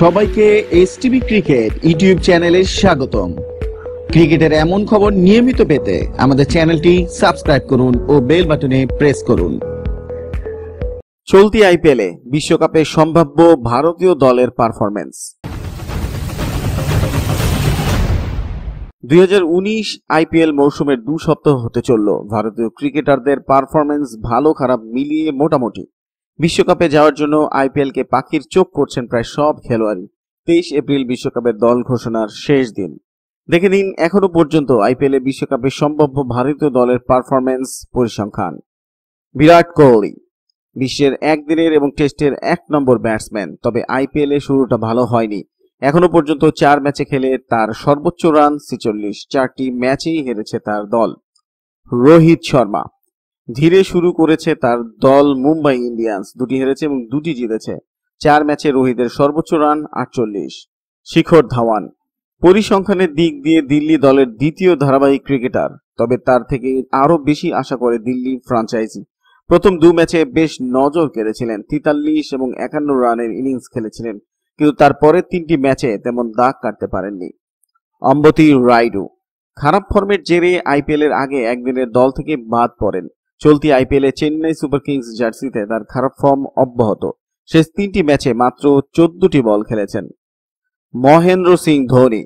সবাইকে STV cricket YouTube চ্যানেলে স্বাগতম। ক্রিকেটের এমন খবর নিয়মিত পেতে আমাদের চ্যানেলটি সাবস্ক্রাইব করুন ও বেল বাটনে প্রেস করুন। চলতি আইপিএলে বিশ্বকাপে সম্ভাব্য ভারতীয় দলের পারফরম্যান্স। 2019 আইপিএল মৌসুমের 2 সপ্তাহ হতে চলল। ভারতীয় ক্রিকেটারদের পারফরম্যান্স ভালো খারাপ মিলিয়ে মোটামুটি। বিশ্বকাপে যাওয়ার জন্য আইপিএলকে পাখির চোখ করছেন প্রায় সব খেলোয়াড়ই। 23 এপ্রিল বিশ্বকাপের দল ঘোষণার শেষ দিন। দেখে নিন এখনো পর্যন্ত আইপিএলে বিশ্বকাপে সম্ভাব্য ভারতীয় দলের পারফরম্যান্স পরিসংখ্যান। বিরাট কোহলি বিশ্বের একদিনের এবং টেস্টের 1 নম্বর ব্যাটসম্যান, তবে আইপিএলে শুরুটা ভালো হয়নি। এখনো পর্যন্ত 4 ম্যাচে খেলে তার সর্বোচ্চ রান 46, 4টি ম্যাচেই হেরেছে তার দল। রোহিত শর্মা ধীরে শুরু করেছে তার দল মুম্বাই ইন্ডিয়ান্স, 2টি হেরেছে এবং 2টি জিতেছে। 4 ম্যাচে রোহিতের সর্বোচ্চ রান 48। শিখর ধাওয়ান পরিসংখ্যানের দিক দিয়ে দিল্লি দলের দ্বিতীয় ধারাবাহিক ক্রিকেটার, তবে তার থেকে আরো বেশি আশা করে দিল্লি ফ্র্যাঞ্চাইজি। প্রথম 2 ম্যাচে বেশ নজর কেড়েছিলেন, 43 এবং 51 রানের ইনিংস খেলেছিলেন, কিন্তু তারপরের 3টি ম্যাচে তেমন দাগ কাটতে পারেননি। অম্বতি রাইডু খারাপ ফর্মের জেরে আইপিএল এর আগে একদিনের দল থেকে বাদ পড়েন। চলতি আইপিএলে চেন্নাই সুপার কিংস জার্সিতে তার খারাপ ফর্ম অব্যাহত। শেষ 3টি ম্যাচে মাত্র 14টি বল খেলেছেন। মহেন্দ্র সিং ধোনি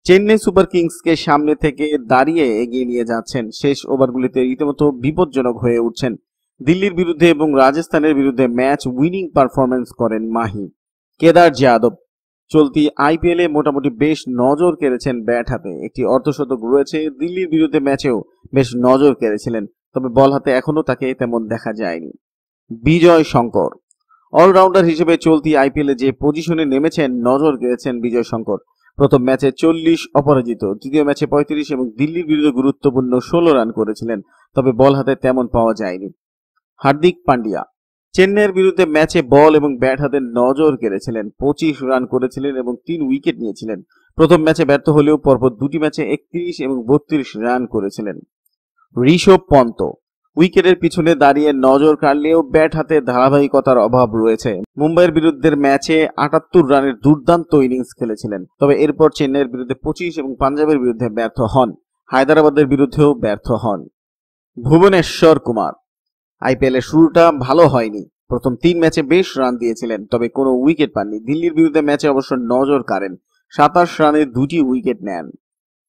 চেন্নাই সুপার কিংসকে সামনে থেকে দাঁড়িয়ে এগিয়ে নিয়ে যাচ্ছেন। শেষ ওভারগুলিতে রীতিমতো বিপজ্জনক হয়ে উঠছেন। দিল্লির বিরুদ্ধে এবং রাজস্থানের বিরুদ্ধে ম্যাচ উইনিং পারফরম্যান্স করেন মাহি। কেদার যাদব চলতি আইপিএলে মোটামুটি বেশ নজর কেড়েছেন ব্যাট হাতে। একটি অর্ধশতক রয়েছে। দিল্লির বিরুদ্ধে ম্যাচেও বেশ নজর কেড়েছিলেন, তবে বল হাতে এখনো তাকে তেমন দেখা যায়নি। বিজয় শঙ্কর অলরাউন্ডার হিসেবে চলতি আইপিএলে যে পজিশনে নেমেছেন নজর কেড়েছেন বিজয় শঙ্কর। প্রথম ম্যাচে 40 অপরাজিত, দ্বিতীয় ম্যাচে 35 এবং দিল্লির বিরুদ্ধে গুরুত্বপূর্ণ 16 রান করেছিলেন, তবে বল হাতে তেমন পাওয়া যায়নি। হার্দিক পান্ডিয়া চেন্নাইয়ের বিরুদ্ধে ম্যাচে বল এবং ব্যাট হাতে নজর কেড়েছিলেন, 25 রান করেছিলেন এবং 3 উইকেট নিয়েছিলেন। প্রথম ম্যাচে ব্যর্থ হলেও পরপর 2টি ম্যাচে 31 এবং 32 রান করেছিলেন। ঋষভ পন্ত উইকেটের পিছনে দাঁড়িয়ে নজর কাড়লেও ব্যাট হাতে ধারাবাহিকতার অভাব রয়েছে। মুম্বাইয়ের বিরুদ্ধে ম্যাচে 78 রানের দুর্দান্ত ইনিংস খেলেছিলেন, তবে এরপর চেন্নাইয়ের বিরুদ্ধে 25 এবং পাঞ্জাবের বিরুদ্ধে ব্যর্থ হন। হায়দ্রাবাদের বিরুদ্ধেও ব্যর্থ হন। ভুবনেশ্বর কুমার আইপিএল এর শুরুটা ভালো হয়নি। প্রথম 3 ম্যাচে বেশ রান দিয়েছিলেন, তবে কোনো উইকেট পাননি। দিল্লির বিরুদ্ধে ম্যাচে অবশ্য নজর কাড়েন, 27 রানে 2টি উইকেট নেন।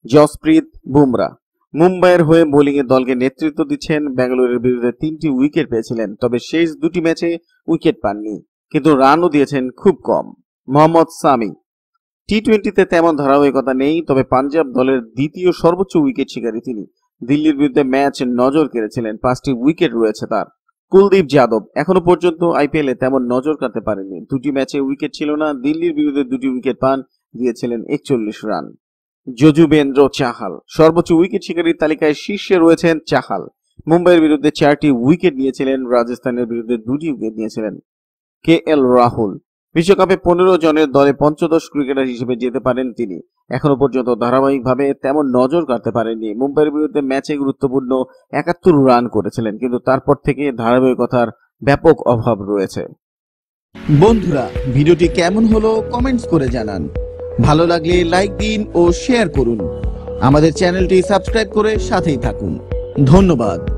জসপ্রীত বুমরা মুম্বাইয়ের হয়ে বোলিংয়ে দলকে নেতৃত্ব দিচ্ছেন। বেঙ্গালুরুর বিরুদ্ধে 3টি উইকেট পেয়েছিলেন, তবে শেষ 2টি ম্যাচে উইকেট পাননি, কিন্তু রানও দিয়েছেন খুব কম। মোহাম্মদ সামি টি-20তে তেমন ধারাবাহিকতা নেই, তবে পাঞ্জাব দলের দ্বিতীয় সর্বোচ্চ উইকেট শিকারী তিনি। দিল্লির বিরুদ্ধে ম্যাচ নজর কেড়েছিলেন, 5টি উইকেট রয়েছে তার। কুলদীপ যাদব এখনো পর্যন্ত আইপিএলে তেমন নজর কাটতে পারেননি। 2টি ম্যাচে উইকেট ছিল না। দিল্লির বিরুদ্ধে 2টি উইকেট পান, দিয়েছিলেন 41 রান। যজুবেন্দ্র চাহাল সর্বোচ্চ উইকেট শিকারীর তালিকায় শীর্ষে রয়েছেন চাহাল। মুম্বাইয়ের বিরুদ্ধে 4টি উইকেট নিয়েছিলেন, রাজস্থানের বিরুদ্ধে 2টি উইকেট নিয়েছিলেন। কেএল রাহুল বিশ্বকাপে 15 জনের দলে পঞ্চদশ ক্রিকেটার হিসেবে যেতে পারেন তিনি। এখনো পর্যন্ত ধারাবাহিকভাবে তেমন নজর কাটতে পারেননি। মুম্বাইয়ের বিরুদ্ধে ম্যাচে গুরুত্বপূর্ণ 71 রান করেছিলেন, কিন্তু তারপর থেকে ধারাবাহিকতার ব্যাপক অভাব রয়েছে। বন্ধুরা, ভিডিওটি কেমন হলো কমেন্টস করে জানান। ভালো লাগলে লাইক দিন ও শেয়ার করুন। আমাদের চ্যানেলটি সাবস্ক্রাইব করে সাথেই থাকুন। ধন্যবাদ।